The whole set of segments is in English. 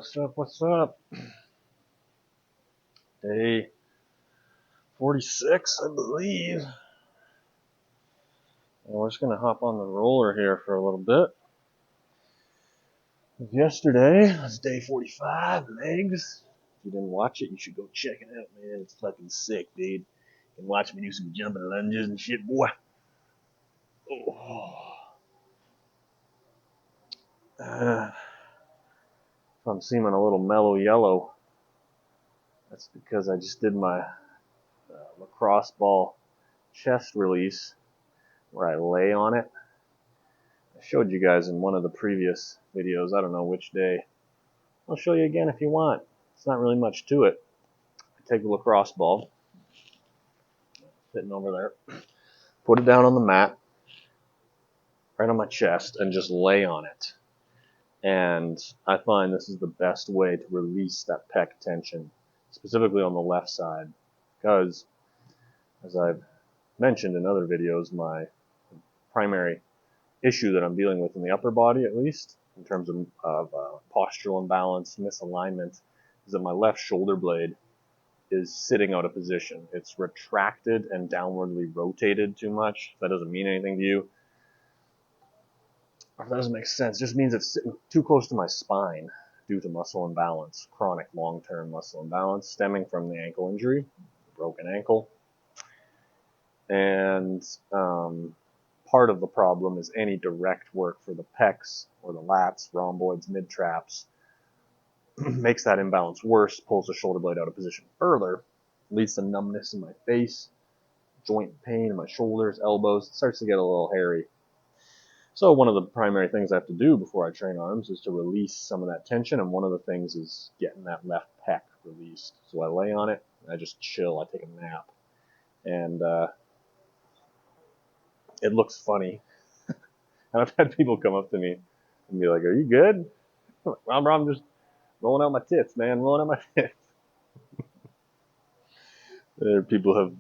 What's up? What's up? Day 46, I believe. And we're just gonna hop on the roller here for a little bit. Yesterday was day 45, legs. If you didn't watch it, you should go check it out, man. It's fucking sick, dude. You can watch me do some jumping lunges and shit, boy. Oh. If I'm seeming a little mellow yellow, that's because I just did my lacrosse ball chest release where I lay on it. I showed you guys in one of the previous videos, I don't know which day. I'll show you again if you want. It's not really much to it. I take the lacrosse ball, sitting over there, put it down on the mat, right on my chest, and just lay on it. And I find this is the best way to release that pec tension, specifically on the left side, because, as I've mentioned in other videos, my primary issue that I'm dealing with in the upper body, at least, in terms of postural imbalance, misalignment, is that my left shoulder blade is sitting out of position. It's retracted and downwardly rotated too much. If that doesn't mean anything to you, or if that doesn't make sense, it just means it's sitting too close to my spine due to muscle imbalance, chronic long-term muscle imbalance stemming from the ankle injury, broken ankle. And part of the problem is any direct work for the pecs or the lats, rhomboids, mid-traps makes that imbalance worse, pulls the shoulder blade out of position further, leads to numbness in my face, joint pain in my shoulders, elbows. It starts to get a little hairy. So one of the primary things I have to do before I train arms is to release some of that tension, and one of the things is getting that left pec released. So I lay on it, and I just chill, I take a nap. And it looks funny. And I've had people come up to me and be like, "Are you good?" I'm just rolling out my tits, man, rolling out my tits. People have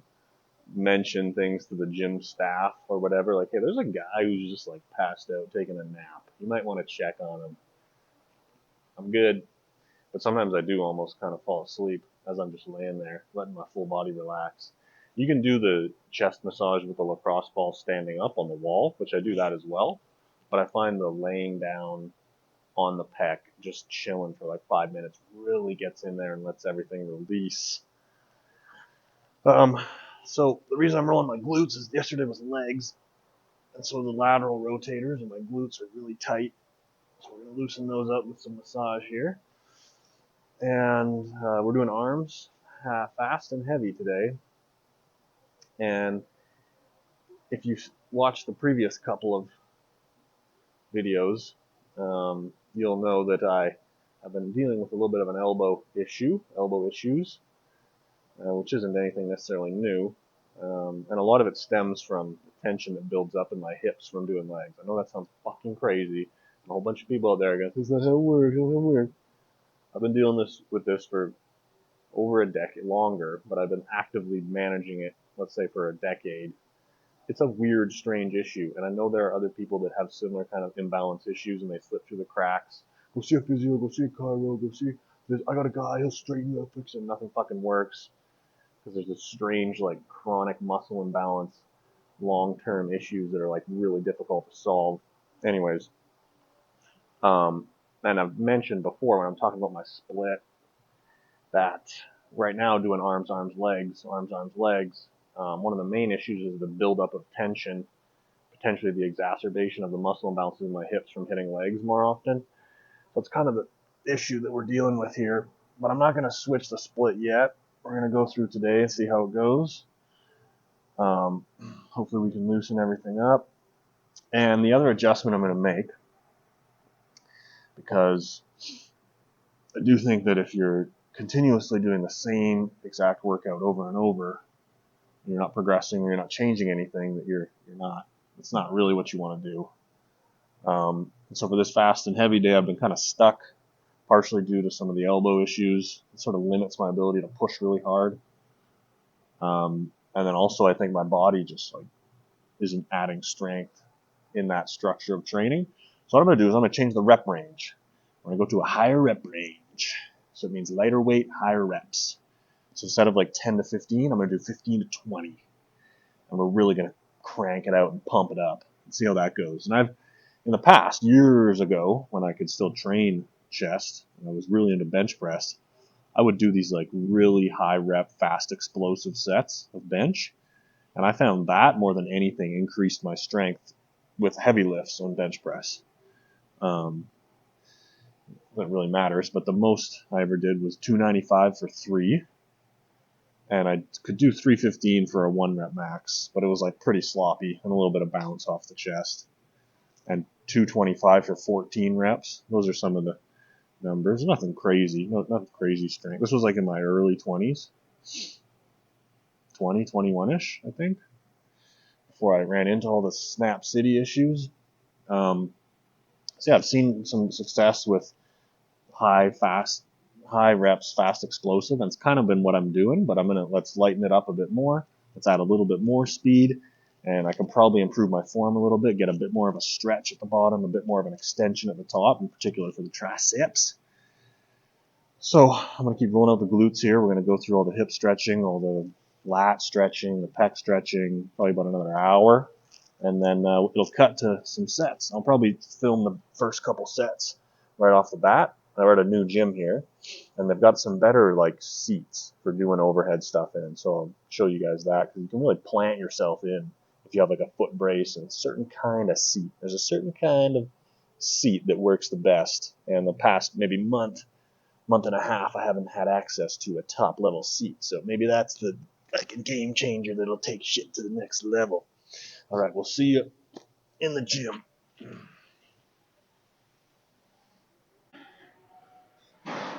mentioned things to the gym staff or whatever, like, "Hey, there's a guy who's just like passed out taking a nap. You might want to check on him." I'm good, but sometimes I do almost kind of fall asleep as I'm just laying there, letting my full body relax. You can do the chest massage with the lacrosse ball standing up on the wall, which I do that as well, but I find the laying down on the pec, just chilling for like 5 minutes, really gets in there and lets everything release. So the reason I'm rolling my glutes is yesterday was legs, and so the lateral rotators and my glutes are really tight. So we're going to loosen those up with some massage here. And we're doing arms, fast and heavy today. And if you watched the previous couple of videos, you'll know that I have been dealing with a little bit of an elbow issues, which isn't anything necessarily new. And a lot of it stems from the tension that builds up in my hips from doing legs. I know that sounds fucking crazy. A whole bunch of people out there are going, "This is not how it works, how it works." I've been dealing with this for over a decade, longer, but I've been actively managing it, let's say, for a decade. It's a weird, strange issue, and I know there are other people that have similar kind of imbalance issues, and they slip through the cracks. Go see a physio, go see a chiro, go see. I got a guy, he'll straighten you up, fix it. Nothing fucking works because there's this strange, like, chronic muscle imbalance, long-term issues that are like really difficult to solve. Anyways, and I've mentioned before when I'm talking about my split that right now doing arms, legs, one of the main issues is the buildup of tension, potentially the exacerbation of the muscle imbalances in my hips from hitting legs more often. So it's kind of the issue that we're dealing with here. But I'm not going to switch the split yet. We're going to go through today and see how it goes. Hopefully we can loosen everything up. And the other adjustment I'm going to make, because I do think that if you're continuously doing the same exact workout over and over, you're not progressing, or you're not changing anything, that it's not really what you want to do. So for this fast and heavy day, I've been kind of stuck, partially due to some of the elbow issues. It sort of limits my ability to push really hard. And then also I think my body just like isn't adding strength in that structure of training. So what I'm going to do is I'm going to change the rep range. I'm going to go to a higher rep range. So it means lighter weight, higher reps. So instead of like 10 to 15, I'm going to do 15 to 20. And we're really going to crank it out and pump it up and see how that goes. And I've, in the past, years ago, when I could still train chest, and I was really into bench press, I would do these like really high rep, fast, explosive sets of bench. And I found that more than anything increased my strength with heavy lifts on bench press. That really matters, but the most I ever did was 295 for 3. And I could do 315 for a 1 rep max, but it was like pretty sloppy and a little bit of bounce off the chest. And 225 for 14 reps. Those are some of the numbers. Nothing crazy, not crazy strength. This was like in my early 20s, 20, 21-ish, I think, before I ran into all the Snap City issues. So yeah, I've seen some success with high reps, fast explosive, and it's kind of been what I'm doing, but let's lighten it up a bit more. Let's add a little bit more speed, and I can probably improve my form a little bit, get a bit more of a stretch at the bottom, a bit more of an extension at the top, in particular for the triceps. So I'm going to keep rolling out the glutes here. We're going to go through all the hip stretching, all the lat stretching, the pec stretching, probably about another hour. And then it'll cut to some sets. I'll probably film the first couple sets right off the bat. We're at a new gym here, and they've got some better like seats for doing overhead stuff in. So I'll show you guys that, because you can really plant yourself in if you have like a foot brace and a certain kind of seat. There's a certain kind of seat that works the best. And the past maybe month and a half, I haven't had access to a top level seat. So maybe that's the like a game changer that'll take shit to the next level. All right, we'll see you in the gym.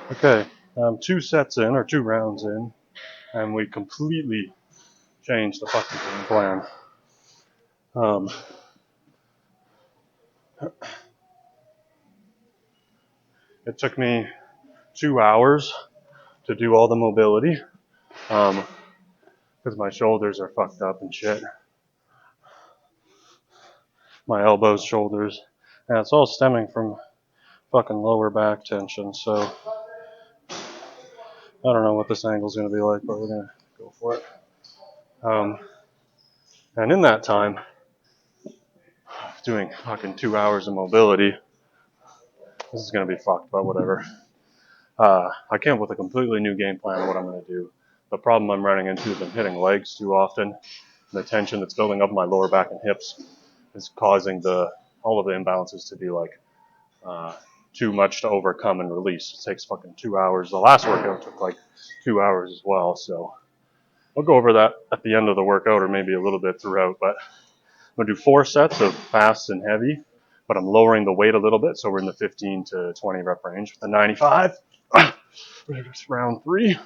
Okay, 2 sets in, or 2 rounds in, and we completely changed the fucking game plan. It took me 2 hours to do all the mobility, because my shoulders are fucked up and shit. My elbows, shoulders, and it's all stemming from fucking lower back tension, so I don't know what this angle's going to be like, but we're going to go for it. And in that time, doing fucking 2 hours of mobility, this is going to be fucked, but whatever. I came up with a completely new game plan of what I'm going to do. The problem I'm running into is I'm hitting legs too often. The tension that's building up my lower back and hips is causing all of the imbalances to be like too much to overcome and release. It takes fucking 2 hours. The last workout took like 2 hours as well, so I'll go over that at the end of the workout, or maybe a little bit throughout. But I'm going to do 4 sets of fast and heavy, but I'm lowering the weight a little bit, so we're in the 15 to 20 rep range with the 95. Round 3.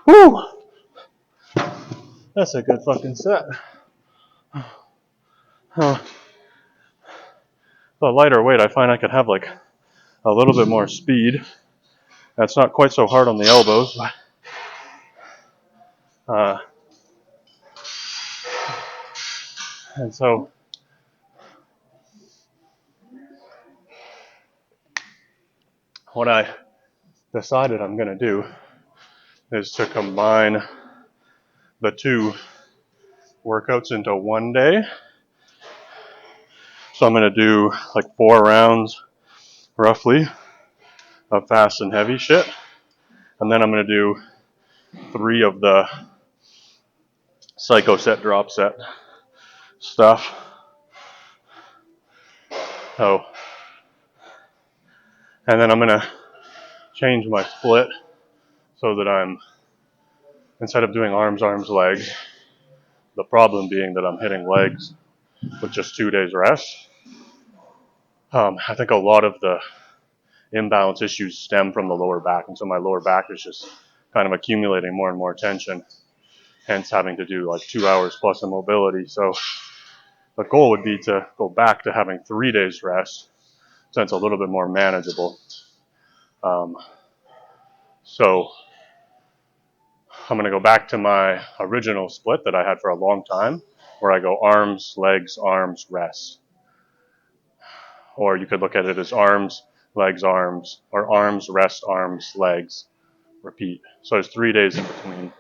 Woo! That's a good fucking set. The lighter weight, I find I could have like a little bit more speed. That's not quite so hard on the elbows, but and so what I decided I'm going to do is to combine the 2 workouts into one day. So I'm going to do like 4 rounds roughly of fast and heavy shit. And then I'm going to do 3 of the psycho set, drop set stuff. So, and then I'm going to change my split so that I'm, instead of doing arms, legs, The problem being that I'm hitting legs with just 2 days rest. I think a lot of the imbalance issues stem from the lower back, and so my lower back is just kind of accumulating more and more tension, hence having to do like 2 hours plus of mobility. So the goal would be to go back to having 3 days rest, so it's a little bit more manageable. So I'm going to go back to my original split that I had for a long time, where I go arms, legs, arms, rest. Or you could look at it as arms, legs, arms, or arms, rest, arms, legs, repeat. So there's 3 days in between.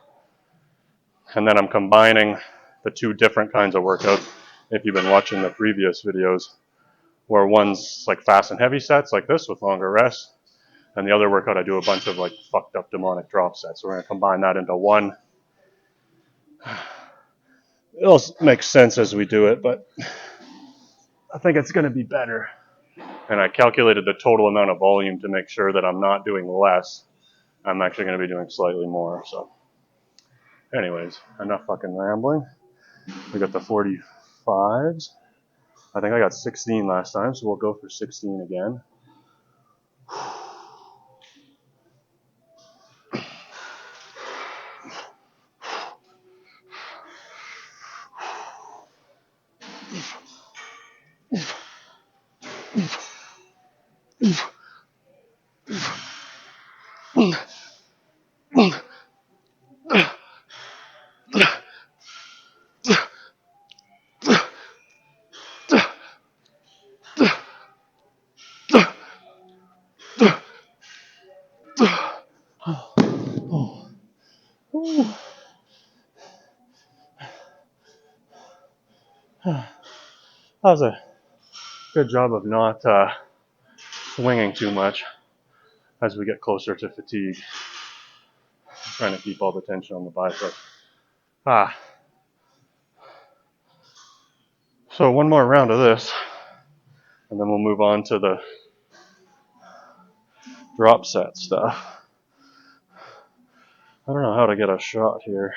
And then I'm combining the two different kinds of workouts. If you've been watching the previous videos, where one's like fast and heavy sets like this with longer rests, and the other workout I do a bunch of like fucked up demonic drop sets. So we're going to combine that into one. It'll make sense as we do it, but I think it's going to be better. And I calculated the total amount of volume to make sure that I'm not doing less. I'm actually going to be doing slightly more. So anyways, enough fucking rambling. We got the 45s. I think I got 16 last time, so we'll go for 16 again. That was a good job of not swinging too much as we get closer to fatigue. I'm trying to keep all the tension on the bicep. So one more round of this, and then we'll move on to the drop set stuff. I don't know how to get a shot here.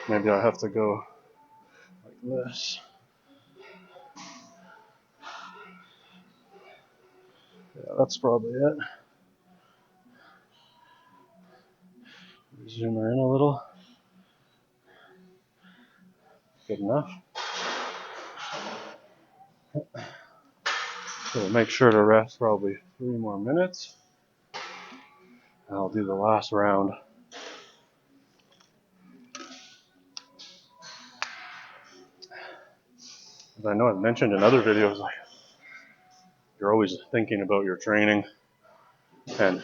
Maybe I have to go like this. Yeah, that's probably it. Zoom her in a little. Good enough. So we'll make sure to rest probably 3 more minutes. I'll do the last round. As I know I've mentioned in other videos, like you're always thinking about your training and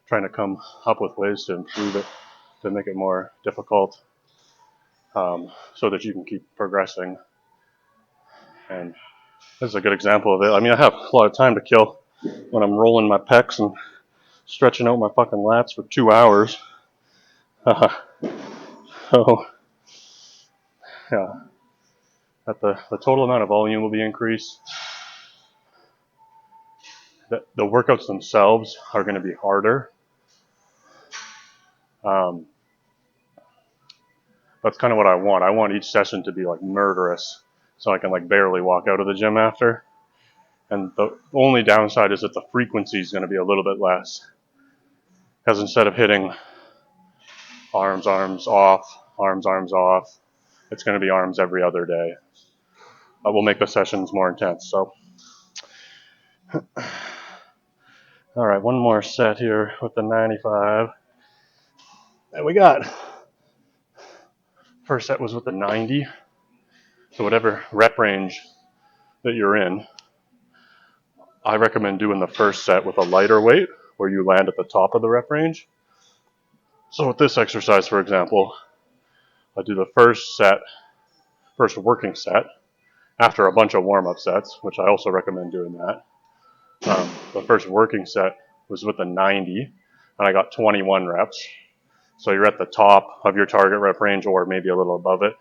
trying to come up with ways to improve it, to make it more difficult, so that you can keep progressing. And this is a good example of it. I mean, I have a lot of time to kill when I'm rolling my pecs and stretching out my fucking lats for 2 hours. So, yeah, that the total amount of volume will be increased. The workouts themselves are going to be harder. That's kind of what I want. I want each session to be like murderous, so I can like barely walk out of the gym after. And the only downside is that the frequency is going to be a little bit less, because instead of hitting arms, arms off, it's going to be arms every other day. That will make the sessions more intense. So, all right, one more set here with the 95. And we got, first set was with the 90. So whatever rep range that you're in, I recommend doing the first set with a lighter weight where you land at the top of the rep range. So with this exercise, for example, I do the first working set after a bunch of warm-up sets, which I also recommend doing that. The first working set was with a 90, and I got 21 reps. So you're at the top of your target rep range or maybe a little above it.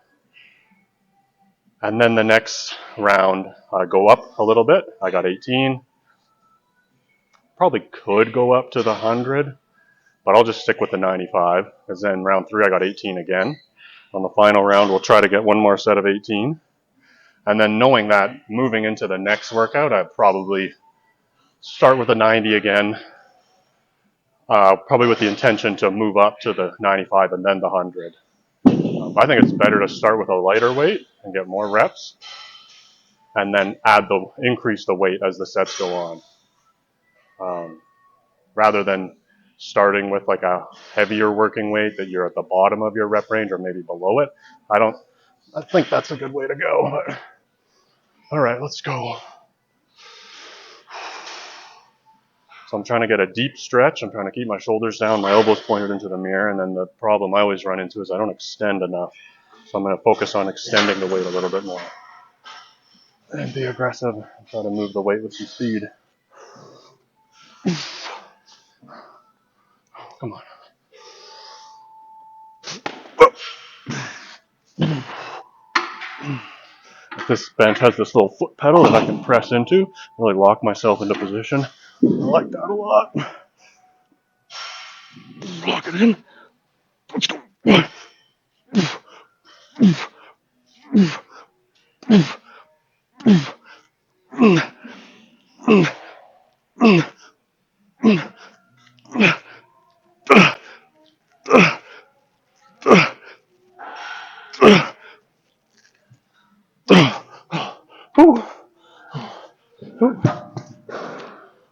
And then the next round, I go up a little bit. I got 18. Probably could go up to the 100, but I'll just stick with the 95. Because then round 3, I got 18 again. On the final round, we'll try to get one more set of 18. And then knowing that, moving into the next workout, I'd probably start with a 90 again, probably with the intention to move up to the 95 and then the 100. I think it's better to start with a lighter weight and get more reps, and then increase the weight as the sets go on, rather than starting with like a heavier working weight that you're at the bottom of your rep range or maybe below it. I think that's a good way to go. But, all right, let's go. So I'm trying to get a deep stretch. I'm trying to keep my shoulders down, my elbows pointed into the mirror, and then the problem I always run into is I don't extend enough. So I'm going to focus on extending the weight a little bit more. And be aggressive and try to move the weight with some speed. Come on. This bench has this little foot pedal that I can press into, really lock myself into position. I like that a lot. Lock it in. Let's go.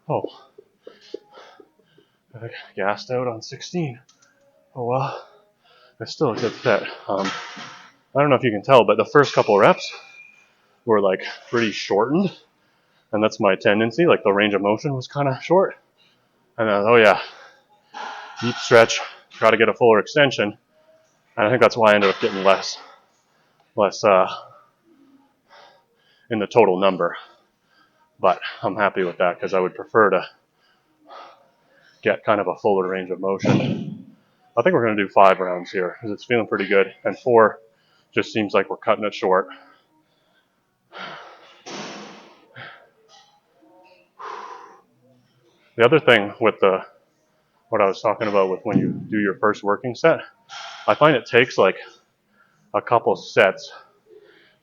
Oh, I gassed out on 16. Oh well, it's still a good set. I don't know if you can tell, but the first couple reps were like pretty shortened, and that's my tendency. Like the range of motion was kind of short, and then, oh yeah, deep stretch, got to get a fuller extension, and I think that's why I ended up getting less in the total number. But I'm happy with that because I would prefer to get kind of a fuller range of motion. I think we're going to do 5 rounds here because it's feeling pretty good, and 4 just seems like we're cutting it short. The other thing with what I was talking about with when you do your first working set, I find it takes like a couple sets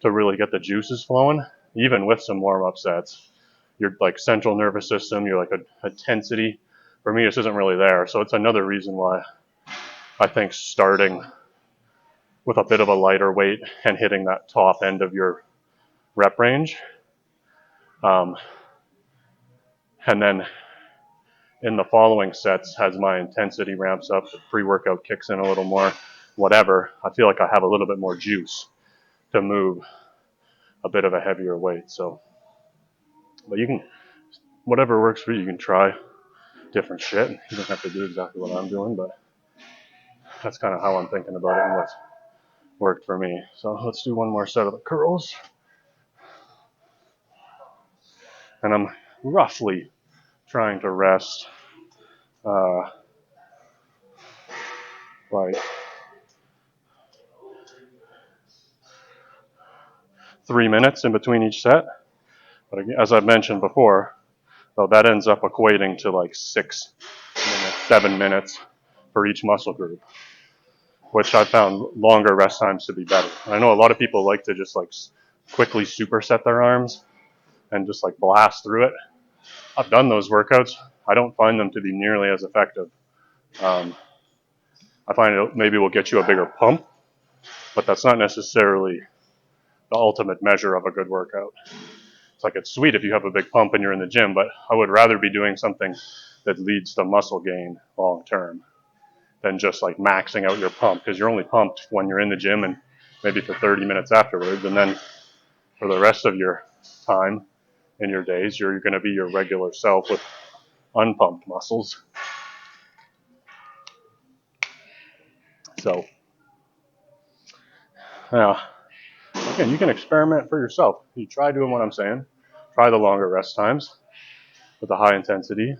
to really get the juices flowing, even with some warm-up sets. Your like central nervous system, your like a intensity, for me, this isn't really there. So it's another reason why I think starting with a bit of a lighter weight and hitting that top end of your rep range, and then in the following sets, as my intensity ramps up, the pre-workout kicks in a little more, whatever, I feel like I have a little bit more juice to move a bit of a heavier weight. So, but you can, whatever works for you, you can try different shit. You don't have to do exactly what I'm doing, but that's kind of how I'm thinking about it and what's worked for me. So let's do one more set of the curls. And I'm roughly trying to rest like 3 minutes in between each set. But as I've mentioned before, so that ends up equating to like 6 minutes, 7 minutes for each muscle group, which I found longer rest times to be better. I know a lot of people like to just like quickly superset their arms and just like blast through it. I've done those workouts. I don't find them to be nearly as effective. I find it maybe will get you a bigger pump, but that's not necessarily the ultimate measure of a good workout. It's like it's sweet if you have a big pump and you're in the gym, but I would rather be doing something that leads to muscle gain long term than just like maxing out your pump, because you're only pumped when you're in the gym and maybe for 30 minutes afterwards, and then for the rest of your time in your days, you're going to be your regular self with unpumped muscles. So, again, you can experiment for yourself. You try doing what I'm saying. Try the longer rest times with the high intensity.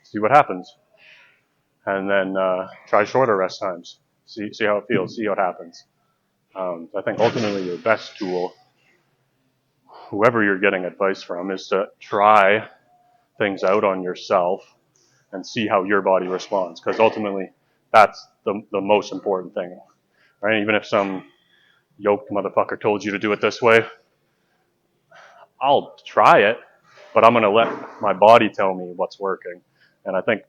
See what happens. And then try shorter rest times. See how it feels. See what happens. I think ultimately your best tool, whoever you're getting advice from, is to try things out on yourself and see how your body responds. Because ultimately, that's the most important thing. right? Even if some yoked motherfucker told you to do it this way, I'll try it, but I'm going to let my body tell me what's working. And I think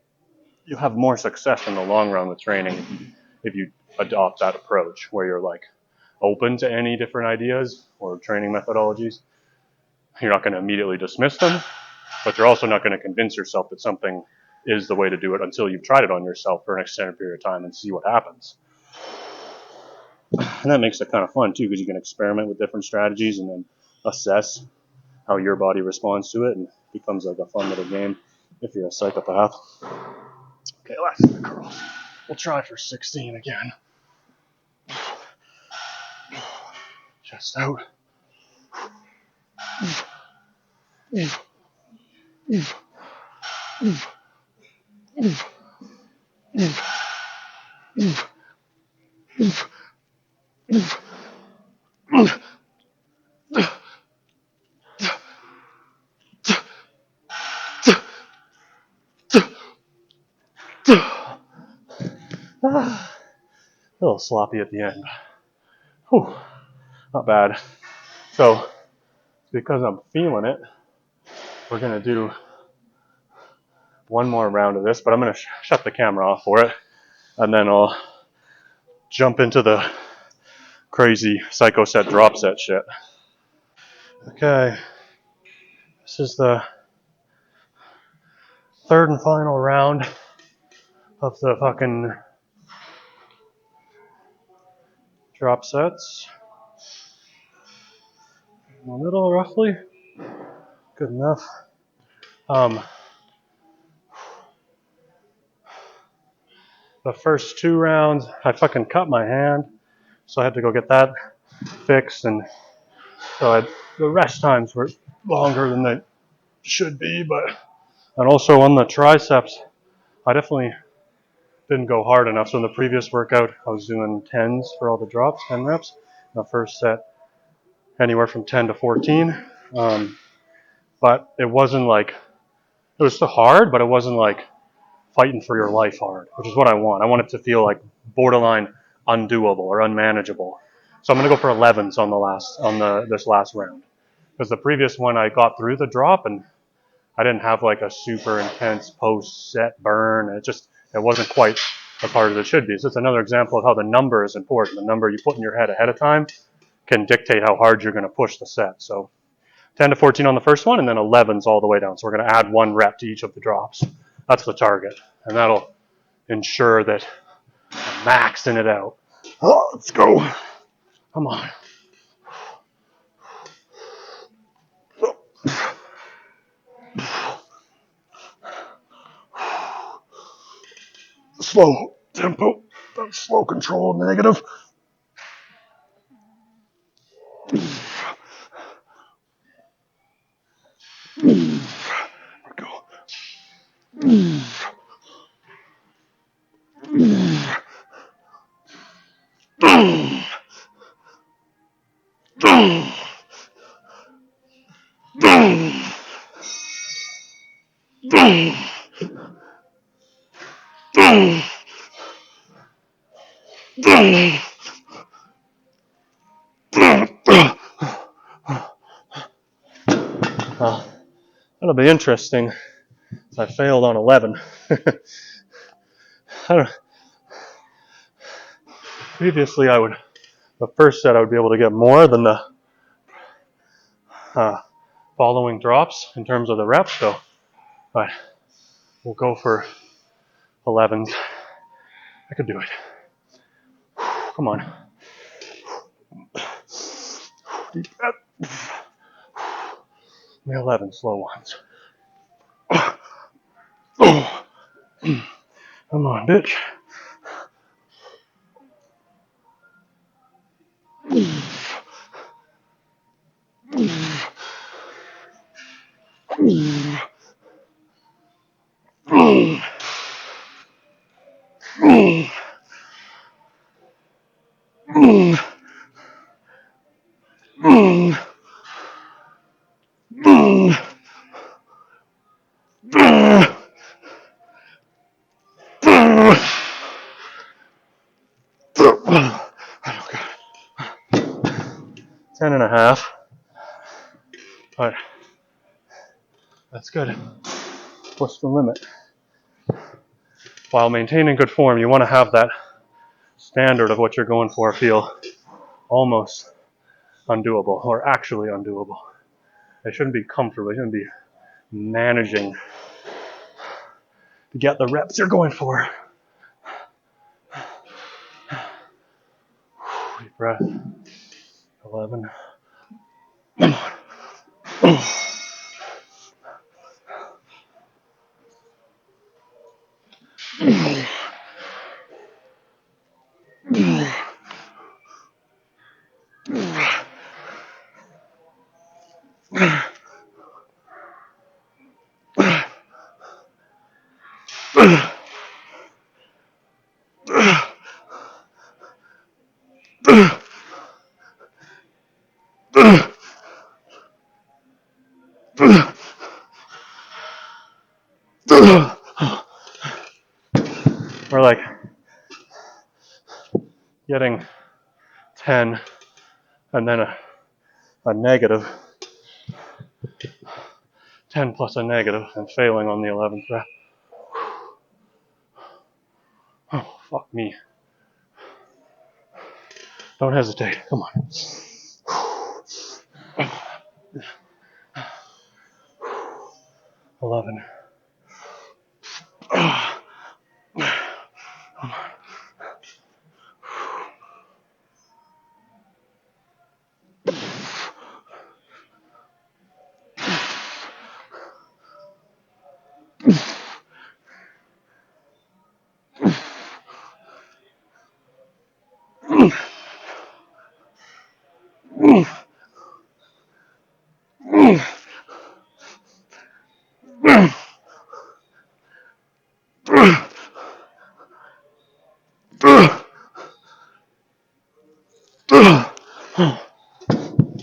you have more success in the long run with training if you adopt that approach where you're like open to any different ideas or training methodologies. You're not going to immediately dismiss them, but you're also not going to convince yourself that something is the way to do it until you've tried it on yourself for an extended period of time and see what happens. And that makes it kind of fun too, because you can experiment with different strategies and then assess how your body responds to it, and it becomes like a fun little game if you're a psychopath. Okay, last set of curls. We'll try for 16 again. Chest out. A little sloppy at the end. Whew, not bad. So, because I'm feeling it, we're going to do one more round of this, but I'm going to shut the camera off for it, and then I'll jump into the crazy psycho set drop set shit. Okay, this is the third and final round of the fucking drop sets. In the middle, roughly. Good enough. The first 2 rounds, I fucking cut my hand, so I had to go get that fixed, and so the rest times were longer than they should be, and also on the triceps, I definitely didn't go hard enough. So in the previous workout, I was doing 10s for all the drops, 10 reps. The first set, anywhere from 10 to 14. But it wasn't like, it was still hard, but it wasn't like fighting for your life hard, which is what I want. I want it to feel like borderline undoable or unmanageable. So I'm going to go for 11s on this last round. Because the previous one, I got through the drop and I didn't have like a super intense post-set burn. It wasn't quite as hard as it should be. So it's another example of how the number is important. The number you put in your head ahead of time can dictate how hard you're going to push the set. So 10 to 14 on the first one, and then 11s all the way down. So we're going to add 1 rep to each of the drops. That's the target. And that'll ensure that I'm maxing it out. Oh, let's go. Come on. Slow tempo. Slow control negative. Well, that'll be interesting. I failed on 11. Previously, the first set I would be able to get more than the following drops in terms of the reps. So, but we'll go for 11s. I could do it. Come on. Deep breath. The 11 slow ones. Come on, bitch. 10.5. But that's good. Push the limit. While maintaining good form, you want to have that standard of what you're going for feel almost undoable, or actually undoable. It shouldn't be comfortable. It shouldn't be managing to get the reps you're going for. Deep breath. 11. Come on. We're like getting 10 and then a negative, 10 plus a negative, and failing on the 11th rep. Oh, fuck me. Don't hesitate. Come on. 11.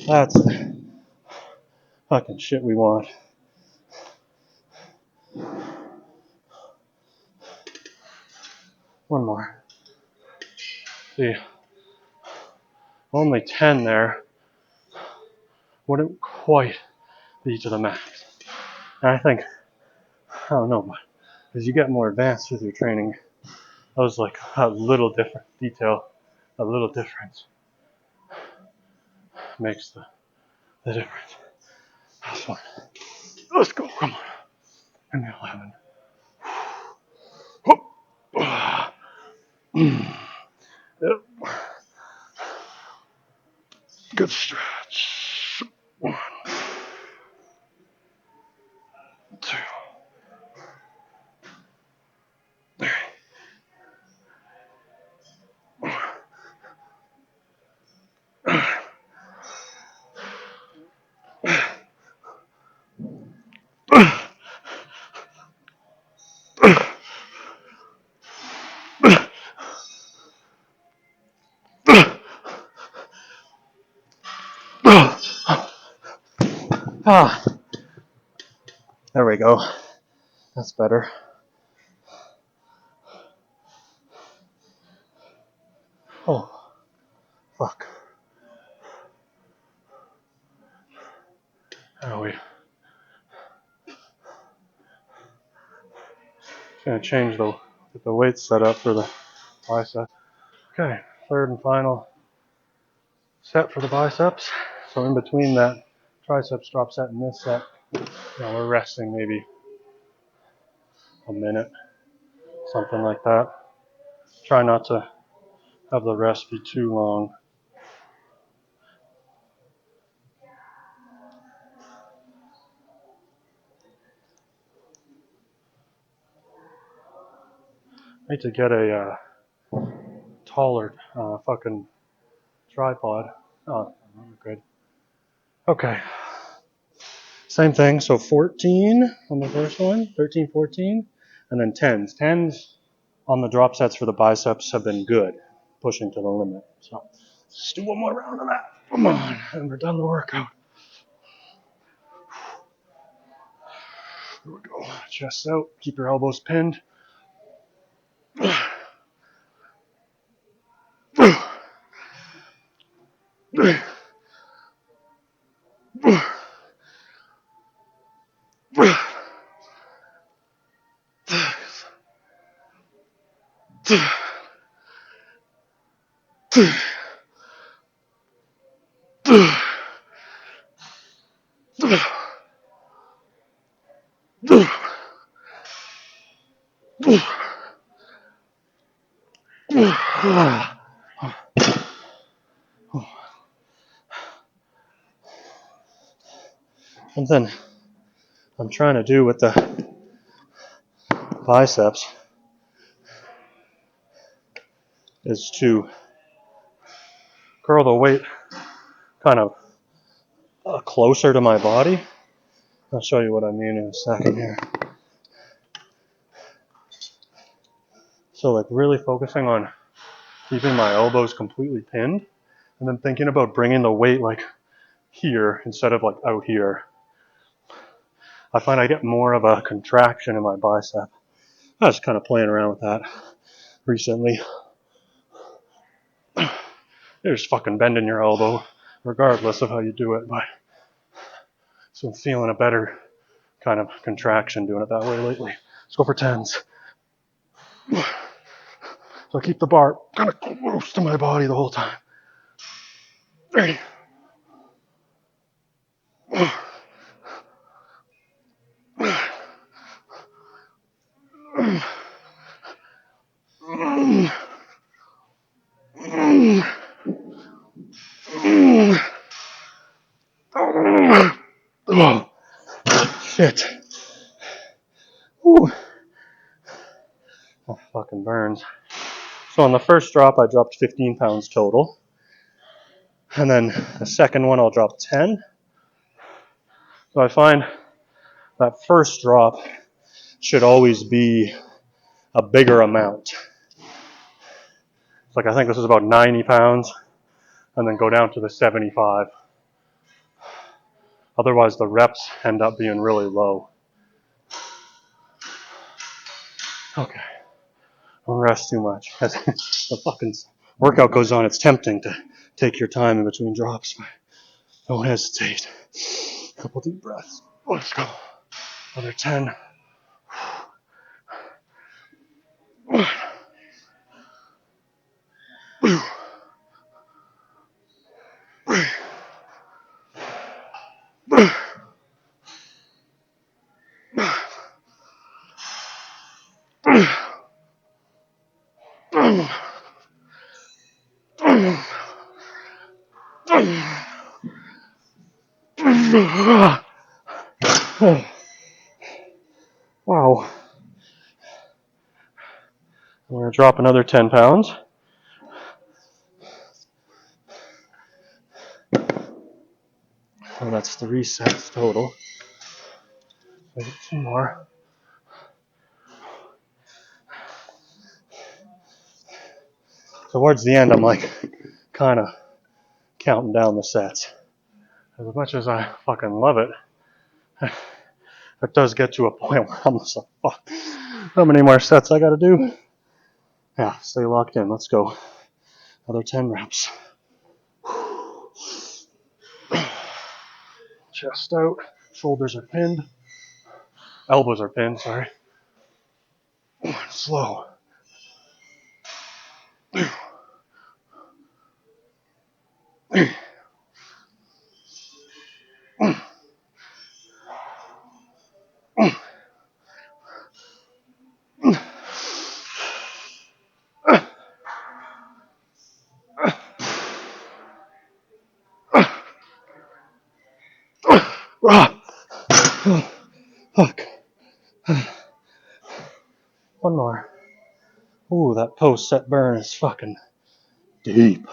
That's the fucking shit we want. One more. See, only 10 there wouldn't quite be to the max. And I think, I don't know, but as you get more advanced with your training, I was like a little different detail, a little difference makes the difference. Last one. Let's go. Come on. And the 11. Yep. Good stretch. 1, 2, 3. Ah, there we go. That's better. Oh, fuck. How are we? Gonna change the weight setup for the bicep. Okay, third and final set for the biceps. So in between that triceps drop set and this set, we're resting maybe a minute, something like that. Try not to have the rest be too long. I need to get a taller fucking tripod. Oh, good. Okay. Same thing. So 14 on the first one, 13, 14, and then 10s. 10s on the drop sets for the biceps have been good, pushing to the limit. So let's do one more round of that. Come on, and we're done the workout. Here we go. Chest out. Keep your elbows pinned. Something I'm trying to do with the biceps is to curl the weight kind of closer to my body. I'll show you what I mean in a second here. So like really focusing on keeping my elbows completely pinned and then thinking about bringing the weight like here instead of like out here. I find I get more of a contraction in my bicep. I was kind of playing around with that recently. You're just fucking bending your elbow regardless of how you do it. But so I'm feeling a better kind of contraction doing it that way lately. Let's go for 10s. So I keep the bar kind of close to my body the whole time. Ready. Oh, shit. Whew. That fucking burns. So on the first drop, I dropped 15 pounds total. And then the second one, I'll drop 10. So I find that first drop should always be a bigger amount. It's like I think this is about 90 pounds, and then go down to the 75. Otherwise, the reps end up being really low. Okay. Don't rest too much. As the fucking workout goes on, it's tempting to take your time in between drops. But don't hesitate. A couple deep breaths. Let's go. Another 10. Wow. We're going to drop another 10 pounds. So that's 3 sets total. So I get 2 more. Towards the end, I'm like kind of counting down the sets. As much as I fucking love it, it does get to a point where I'm just like, fuck, how many more sets I gotta do? Yeah, stay locked in. Let's go. Another 10 reps. Chest out, shoulders are pinned, elbows are pinned, sorry. Slow. Fuck. One more. Ooh, that post-set burn is fucking deep.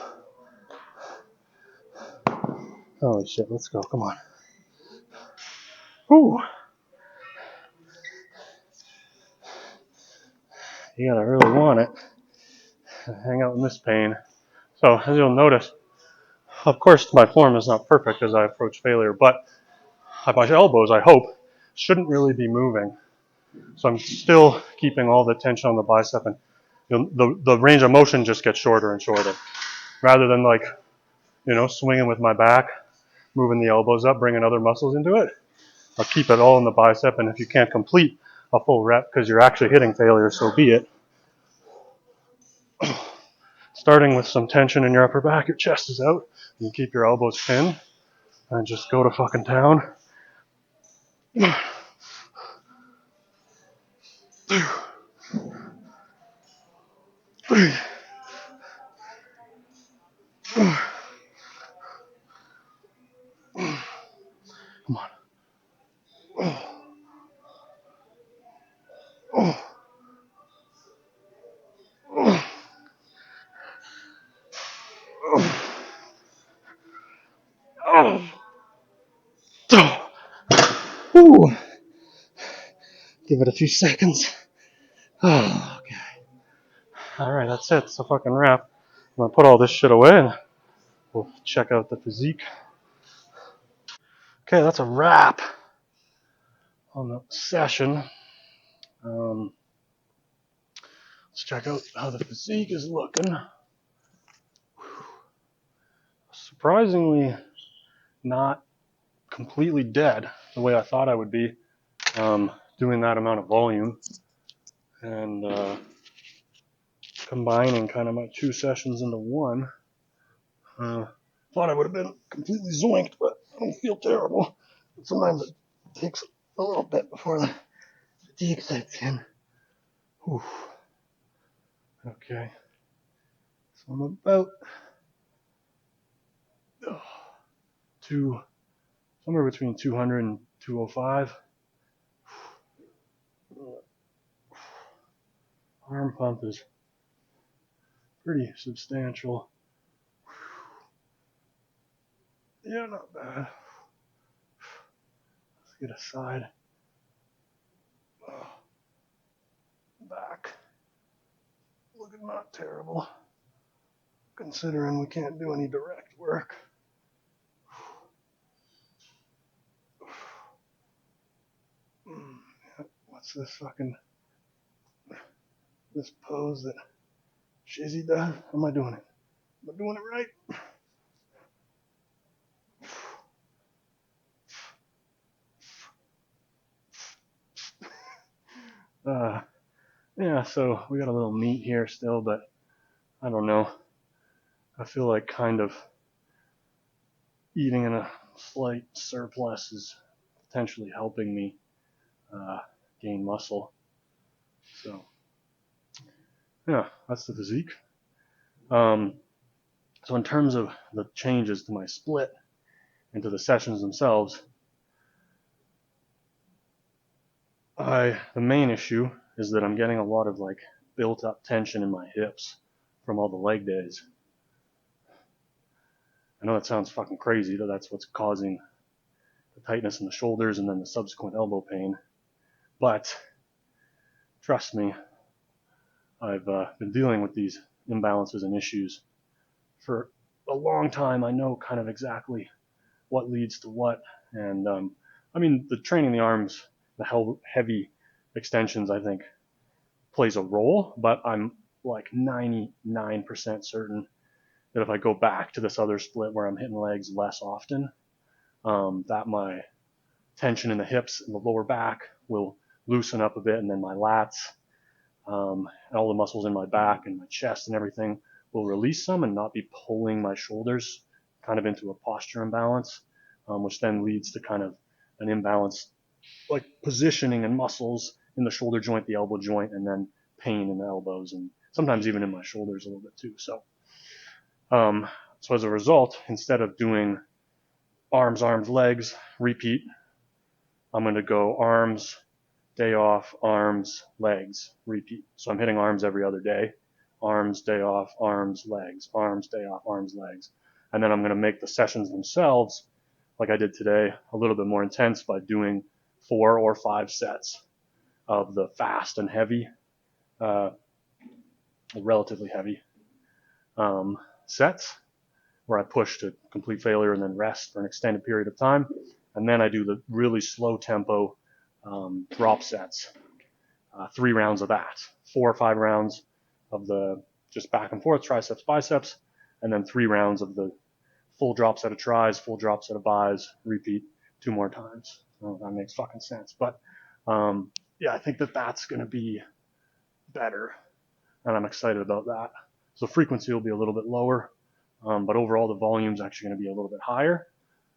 Holy shit, let's go, come on. Ooh. You gotta really want it. Hang out in this pain. So, as you'll notice, of course, my form is not perfect as I approach failure, but my elbows, I hope, shouldn't really be moving. So I'm still keeping all the tension on the bicep, and the range of motion just gets shorter and shorter. Rather than like, swinging with my back, moving the elbows up, bringing other muscles into it, I'll keep it all in the bicep, and if you can't complete a full rep because you're actually hitting failure, so be it. Starting with some tension in your upper back, your chest is out, you keep your elbows pinned, and just go to fucking town. Come on. Whew. Give it a few seconds. Oh, okay. Alright, that's it. It's a fucking wrap. I'm gonna put all this shit away and we'll check out the physique. Okay, that's a wrap on the session. Let's check out how the physique is looking. Surprisingly, not completely dead the way I thought I would be, doing that amount of volume and combining kind of my 2 sessions into one. Thought I would have been completely zoinked, but I don't feel terrible. Sometimes it takes a little bit before the fatigue sets in. Whew. Okay, so I'm about somewhere between 200 and 205. Arm pump is pretty substantial. Yeah, not bad. Let's get a side. Back. Looking not terrible, considering we can't do any direct work. What's this pose that Shizzy does? How am I doing it? Am I doing it right? Yeah, so we got a little meat here still, but I don't know. I feel like kind of eating in a slight surplus is potentially helping me gain muscle. So, yeah, that's the physique. So in terms of the changes to my split and to the sessions themselves, the main issue is that I'm getting a lot of like built up tension in my hips from all the leg days. I know that sounds fucking crazy, that that's what's causing the tightness in the shoulders and then the subsequent elbow pain. But trust me, I've been dealing with these imbalances and issues for a long time. I know kind of exactly what leads to what. And I mean, the training the arms, the heavy extensions, I think plays a role, but I'm like 99% certain that if I go back to this other split where I'm hitting legs less often, that my tension in the hips and the lower back will loosen up a bit, and then my lats and all the muscles in my back and my chest and everything will release some and not be pulling my shoulders kind of into a posture imbalance, which then leads to kind of an imbalance like positioning and muscles in the shoulder joint, the elbow joint, and then pain in the elbows and sometimes even in my shoulders a little bit too. So as a result, instead of doing arms, legs, repeat, I'm going to go arms, day off, arms, legs, repeat. So I'm hitting arms every other day. Arms, day off, arms, legs, arms, day off, arms, legs. And then I'm going to make the sessions themselves, like I did today, a little bit more intense by doing 4 or 5 sets of the fast and heavy, relatively heavy sets, where I push to complete failure and then rest for an extended period of time. And then I do the really slow tempo drop sets, 3 rounds of that, 4 or 5 rounds of the just back and forth triceps, biceps, and then 3 rounds of the full drop set of tris, full drop set of bis, repeat 2 more times. So that makes fucking sense. But yeah, I think that that's going to be better, and I'm excited about that. So frequency will be a little bit lower, but overall the volume is actually going to be a little bit higher,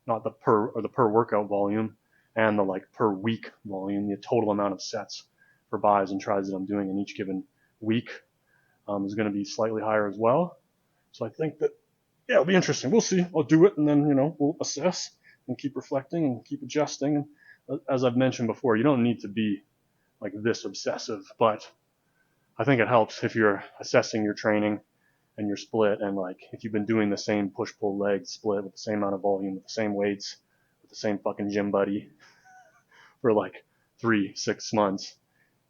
not the per workout volume and the like per week volume, the total amount of sets for bis and tris that I'm doing in each given week is going to be slightly higher as well. So I think that, yeah, it'll be interesting. We'll see. I'll do it, and then we'll assess and keep reflecting and keep adjusting. And as I've mentioned before, you don't need to be like this obsessive, but I think it helps if you're assessing your training and your split, and like if you've been doing the same push-pull leg split with the same amount of volume, with the same weights, with the same fucking gym buddy for like 3-6 months,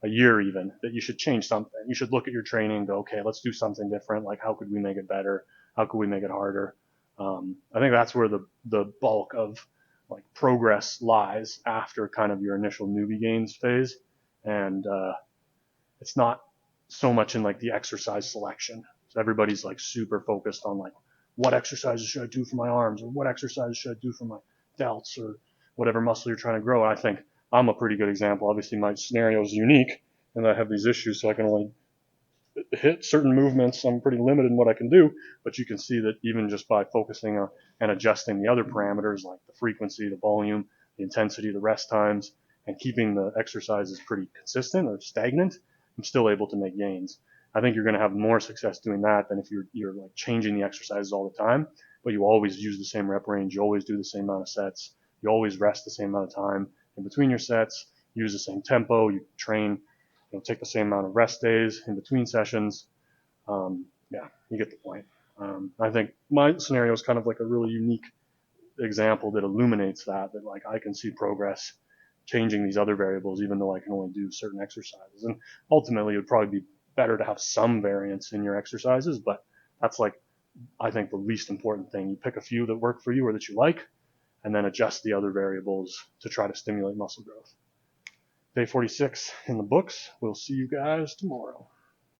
a year even, that you should change something. You should look at your training and go, okay, let's do something different. Like, how could we make it better? How could we make it harder? I think that's where the bulk of like progress lies after kind of your initial newbie gains phase, and it's not so much in like the exercise selection. So everybody's like super focused on like, what exercises should I do for my arms, or what exercises should I do for my delts, or whatever muscle you're trying to grow. And I think I'm a pretty good example. Obviously, my scenario is unique, and I have these issues, so I can only hit certain movements. I'm pretty limited in what I can do, but you can see that even just by focusing on and adjusting the other parameters like the frequency, the volume, the intensity, the rest times, and keeping the exercises pretty consistent or stagnant, I'm still able to make gains. I think you're going to have more success doing that than if you're like changing the exercises all the time, but you always use the same rep range, you always do the same amount of sets, you always rest the same amount of time in between your sets, use the same tempo, you train, take the same amount of rest days in between sessions. Yeah, you get the point. I think my scenario is kind of like a really unique example that illuminates that like I can see progress changing these other variables, even though I can only do certain exercises. And ultimately, it would probably be better to have some variance in your exercises, but that's like, I think, the least important thing. You pick a few that work for you or that you like, and then adjust the other variables to try to stimulate muscle growth. Day 46 in the books. We'll see you guys tomorrow.